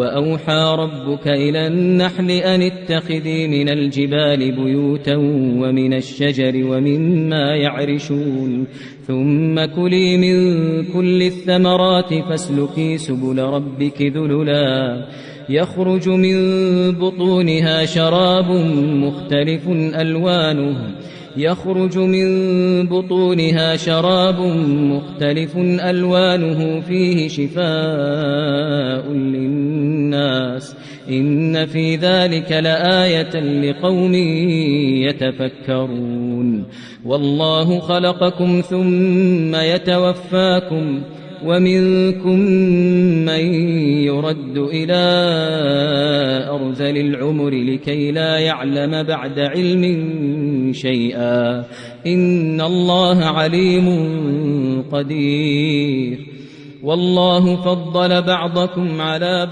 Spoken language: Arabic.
وأوحى ربك إلى النحل أن اتخذي من الجبال بيوتا ومن الشجر ومما يعرشون ثم كلي من كل الثمرات فاسلكي سبل ربك ذللا يخرج من بطونها شراب مختلف ألوانه فيه شفاء للناس إن في ذلك لآية لقوم يتفكرون والله خلقكم ثم يتوفاكم ومنكم من يرد إلى أرذل العمر لكي لا يعلم بعد علم شيئا إن الله عليم قدير والله فضل بعضكم على بعض